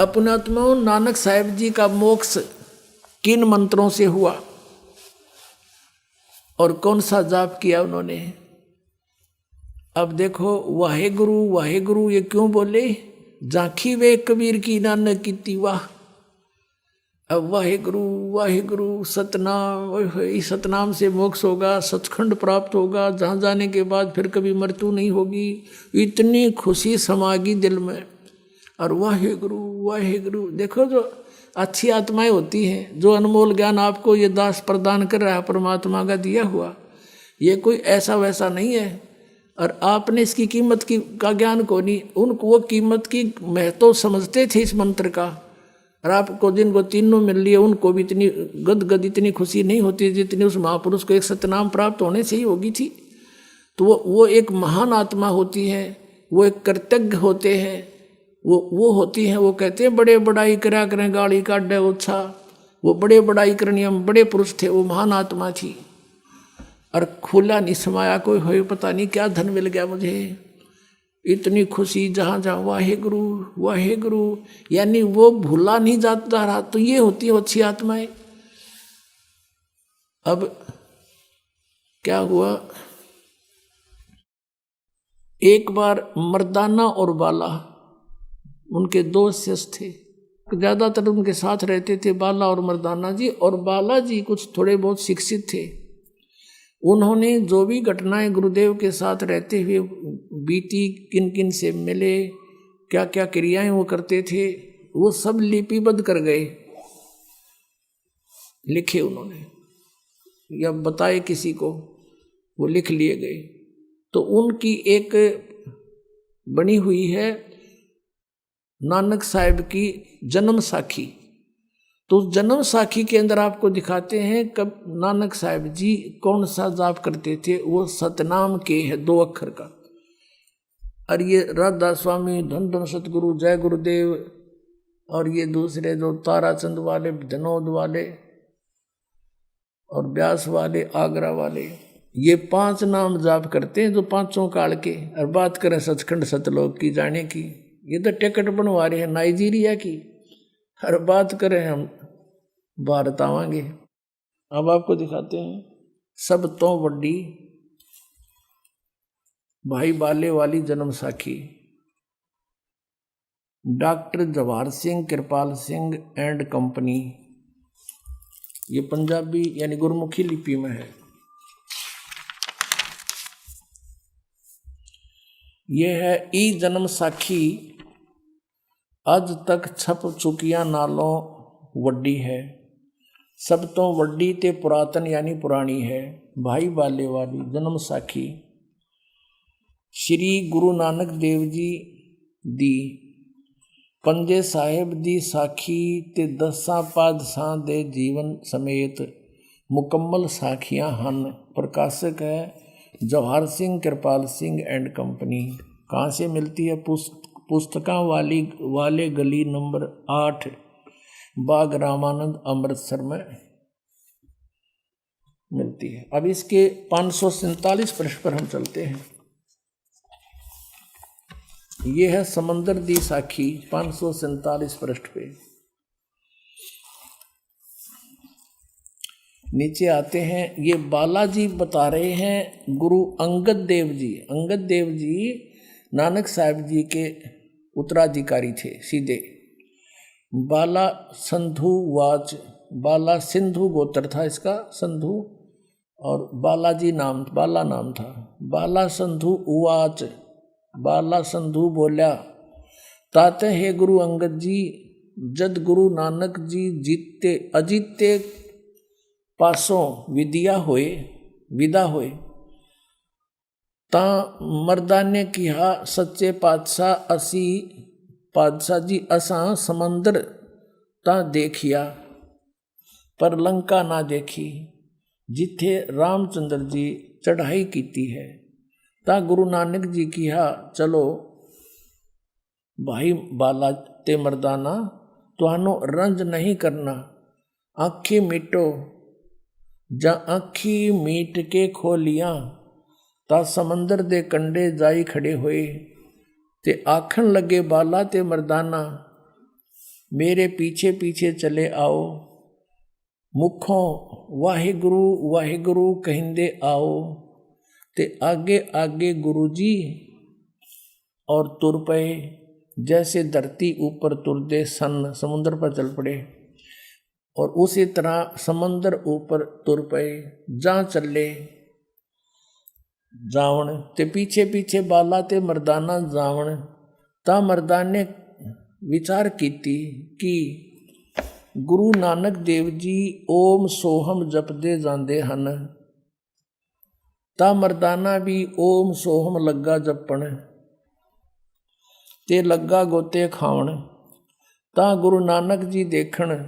अपनात्माओं, नानक साहिब जी का मोक्ष किन मंत्रों से हुआ और कौन सा जाप किया उन्होंने? अब देखो, वाहे गुरु ये क्यों बोले? झांकी वे कबीर की नानक की तीवा। अब वाहे गुरु सतनाम, इस सतनाम से मोक्ष होगा, सचखंड प्राप्त होगा, जहाँ जाने के बाद फिर कभी मृत्यु नहीं होगी। इतनी खुशी समागी दिल में। और वाहे गुरु देखो, जो अच्छी आत्माएं होती हैं, जो अनमोल ज्ञान आपको ये दास प्रदान कर रहा है परमात्मा का दिया हुआ, ये कोई ऐसा वैसा नहीं है। और आपने इसकी कीमत का ज्ञान को नहीं, उनको वो कीमत की महत्व समझते थे इस मंत्र का। और आपको जिनको तीनों मिल लिए उनको भी इतनी गदगद इतनी खुशी नहीं होती जितनी उस महापुरुष को एक सतनाम प्राप्त होने से ही होगी थी। तो वो एक महान आत्मा होती है, वो एक कृतज्ञ होते हैं, वो होती हैं। वो कहते हैं बड़े बड़ाई करा करें गाड़ी काटे उत्साह, वो बड़े बड़ाई करनी, हम बड़े पुरुष थे, वो महान आत्मा थी। और खुला नहीं समाया कोई हो, पता नहीं क्या धन मिल गया मुझे, इतनी खुशी जहाँ जहाँ वाहे गुरु, यानी वो भूला नहीं जाता रहा। तो ये होती है अच्छी आत्माएं। अब क्या हुआ, एक बार मर्दाना और बाला, उनके दो शिष्य थे, ज्यादातर उनके साथ रहते थे बाला और मर्दाना जी। और बाला जी कुछ थोड़े बहुत शिक्षित थे। उन्होंने जो भी घटनाएं गुरुदेव के साथ रहते हुए बीती, किन किन से मिले, क्या क्या क्रियाएं वो करते थे, वो सब लिपिबद्ध कर गए, लिखे उन्होंने, या बताए किसी को, वो लिख लिए गए। तो उनकी एक बनी हुई है नानक साहिब की जन्म साखी। तो उस जन्म साखी के अंदर आपको दिखाते हैं कब नानक साहिब जी कौन सा जाप करते थे। वो सतनाम के है 2 अक्षर का। और ये राधा स्वामी, धन धन सतगुरु, जय गुरुदेव, और ये दूसरे जो ताराचंद वाले, विनोद वाले और व्यास वाले, आगरा वाले, ये 5 नाम जाप करते हैं जो 5 काल के। और बात करें सचखंड सतलोक की जाने की, ये तो टिकट बनवा रहे हैं नाइजीरिया की। और बात करें हम भारत आवांगे। अब आपको दिखाते हैं सब तो वड्डी भाई बाले वाली Janam Sakhi. Doctor Jawahar Singh, Kirpal Singh and company, ये पंजाबी यानी गुरमुखी लिपि में है। ये है ई जन्म साखी, आज तक छप चुकिया नालों वड्डी है, सब तो वड्डी ते पुरातन यानी पुरानी है। भाई बाले वाली जन्म साखी श्री गुरु नानक देव जी दी, पंजे साहिब दी साखी ते 10 पातशाह दे जीवन समेत मुकम्मल साखियां हन। प्रकाशक है जवाहर सिंह, कृपाल सिंह एंड कंपनी। कहाँ से मिलती है? पुस्तकां वाले गली नंबर 8, बाग रामानंद, अमृतसर में मिलती है। अब इसके 547 पृष्ठ पर हम चलते हैं। ये है समंदर दी साखी, 547 पृष्ठ पे। नीचे आते हैं, ये बालाजी बता रहे हैं गुरु अंगद देव जी। अंगद देव जी नानक साहिब जी के उत्तराधिकारी थे सीधे। बाला संधु वाच, बाला सिंधु गोत्र था इसका, संधु, और बालाजी नाम, बाला नाम था। बाला संधु उवाच, बाला संधु बोला, ताते हे गुरु अंगद जी, जद गुरु नानक जी जीते अजीते पासों विदा होए ता मर्दाने किहा, सच्चे पातशाह असी पातशाह जी असां समंदर ता देखिया, पर लंका ना देखी, जिथे रामचंद्र जी चढ़ाई कीती है। ता गुरु नानक जी किहा, चलो भाई बाला ते मर्दाना, तुहानो रंज नहीं करना, आँखी मीटो, जा आँखी मीट के खोलियां, ता समंदर दे कंडे जाई खड़े होए, ते आखन लगे बाला ते मर्दाना, मेरे पीछे पीछे चले आओ, मुखों वाहिगुरु वाहिगुरु कहिंदे आओ। ते आगे आगे गुरुजी और तुर पे, जैसे धरती ऊपर तुरदे सन समुद्र पर चल पड़े, और उसी तरह समंदर ऊपर तुर पे जा चले जावण। ते पीछे पीछे बाला ते मर्दाना जावण। ता मर्दाने विचार कीती कि गुरु नानक देव जी ओम सोहम जपदे जांदे हन। ता मर्दाना भी ओम सोहम लग्गा जपण ते लग्गा गोते खावण। ता गुरु नानक जी देखण,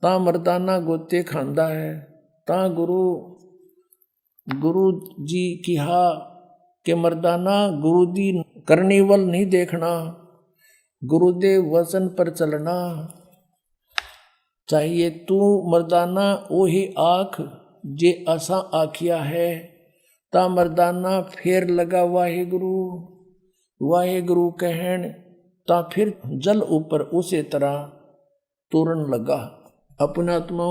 ता मर्दाना गोते खांदा है। ता गुरु जी कहा कि मर्दाना गुरु दी करनी वल नहीं देखना, गुरुदेव वचन पर चलना चाहिए। तू मर्दाना ओही आख जे असा आखिया है। ता मर्दाना फेर लगा वाहिगुरु वाहिगुरु कहन। ता फिर जल ऊपर उसी तरह तुरन लगा। अपने आत्मा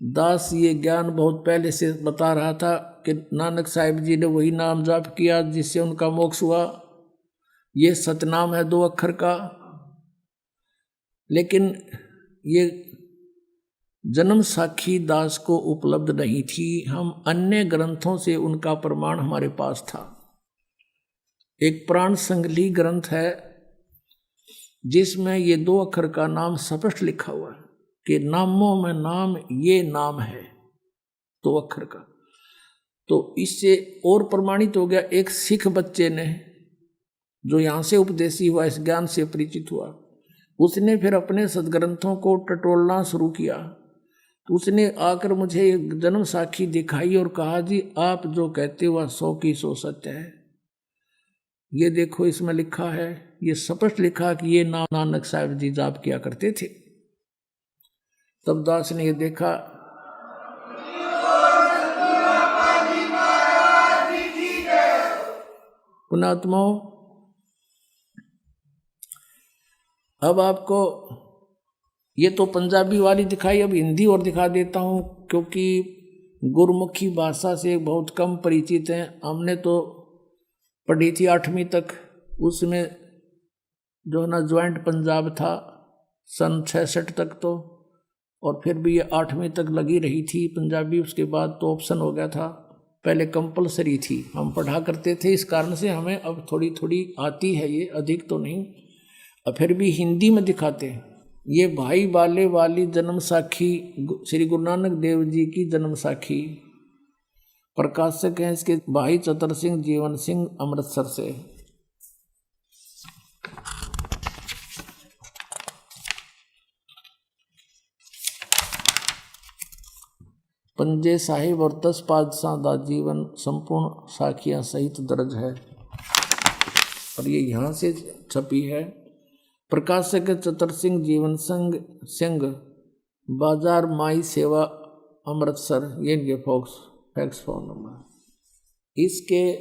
दास ये ज्ञान बहुत पहले से बता रहा था कि नानक साहिब जी ने वही नाम जाप किया जिससे उनका मोक्ष हुआ। ये सतनाम है 2 अक्षर का, लेकिन ये जन्म साखी दास को उपलब्ध नहीं थी। हम अन्य ग्रंथों से उनका प्रमाण हमारे पास था। एक प्राण संगली ग्रंथ है जिसमें ये 2 अक्षर का नाम स्पष्ट लिखा हुआ है कि नामों में नाम ये नाम है 2 अक्षर का। तो इससे और प्रमाणित हो गया। एक सिख बच्चे ने जो यहाँ से उपदेशी हुआ, इस ज्ञान से परिचित हुआ, उसने फिर अपने सदग्रंथों को टटोलना शुरू किया। तो उसने आकर मुझे जन्म साखी दिखाई और कहा जी आप जो कहते हो 100 की 100 सत्य है। ये देखो इसमें लिखा है, ये स्पष्ट लिखा कि ये नाम नानक साहिब जी जाप किया करते थे। तब दास ने ये देखा, पुणात्माओं अब आपको ये तो पंजाबी वाली दिखाई, अब हिंदी और दिखा देता हूँ क्योंकि गुरमुखी भाषा से बहुत कम परिचित हैं। हमने तो पढ़ी थी 8वीं तक, उसमें जो है ना ज्वाइंट पंजाब था सन 66 तक तो, और फिर भी ये 8वीं तक लगी रही थी पंजाबी। उसके बाद तो ऑप्शन हो गया था, पहले कंपलसरी थी, हम पढ़ा करते थे। इस कारण से हमें अब थोड़ी थोड़ी आती है, ये अधिक तो नहीं। और फिर भी हिंदी में दिखाते हैं। ये भाई बाले वाली जन्म साखी श्री गुरु नानक देव जी की जन्म साखी, प्रकाशक हैं इसके भाई चतर सिंह जीवन सिंह अमृतसर से। पंजे साहिब और 10 पातशाह दा जीवन संपूर्ण साखियां सहित दर्ज है, और ये यहाँ से छपी है। प्रकाशक चतर सिंह जीवन सिंह बाजार माई सेवा अमृतसर, ये इनके फैक्स फोन नंबर। इसके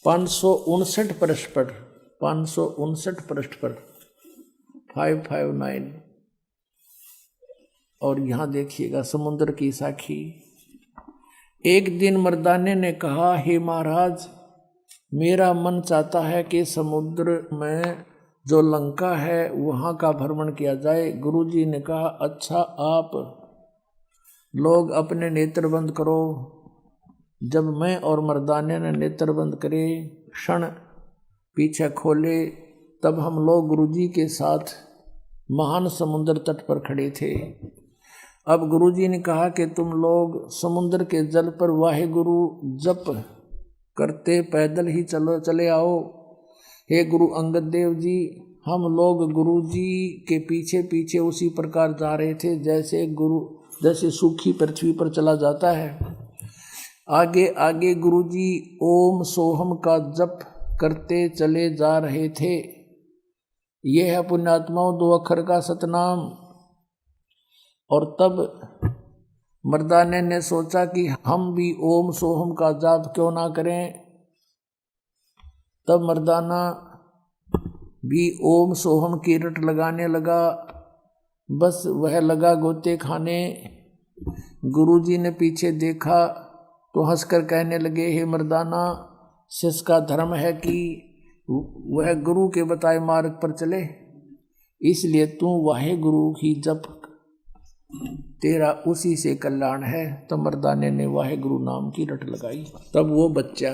559 पृष्ठ पर 559 और यहाँ देखिएगा समुद्र की साखी। एक दिन मर्दाने ने कहा, हे महाराज मेरा मन चाहता है कि समुद्र में जो लंका है वहाँ का भ्रमण किया जाए। गुरुजी ने कहा, अच्छा आप लोग अपने नेत्र बंद करो। जब मैं और मर्दाने ने नेत्र बंद करे, क्षण पीछे खोले, तब हम लोग गुरुजी के साथ महान समुद्र तट पर खड़े थे। अब गुरुजी ने कहा कि तुम लोग समुद्र के जल पर वाहिगुरु जप करते पैदल ही चले आओ। हे गुरु अंगद देव जी, हम लोग गुरु जी के पीछे पीछे उसी प्रकार जा रहे थे जैसे सूखी पृथ्वी पर चला जाता है। आगे आगे गुरु जी ओम सोहम का जप करते चले जा रहे थे। यह है पुण्यात्माओं 2 अक्षर का सतनाम। और तब मर्दाने ने सोचा कि हम भी ओम सोहम का जाप क्यों ना करें। तब मर्दाना भी ओम सोहम की रट लगाने लगा। बस वह लगा गोते खाने। गुरुजी ने पीछे देखा तो हंसकर कहने लगे, हे मर्दाना, शिष्य का धर्म है कि वह गुरु के बताए मार्ग पर चले, इसलिए तू वाहे गुरु ही जप, तेरा उसी से कल्याण है। तो मर्दाने ने वाहे गुरु नाम की रट लगाई। तब वो बच्चा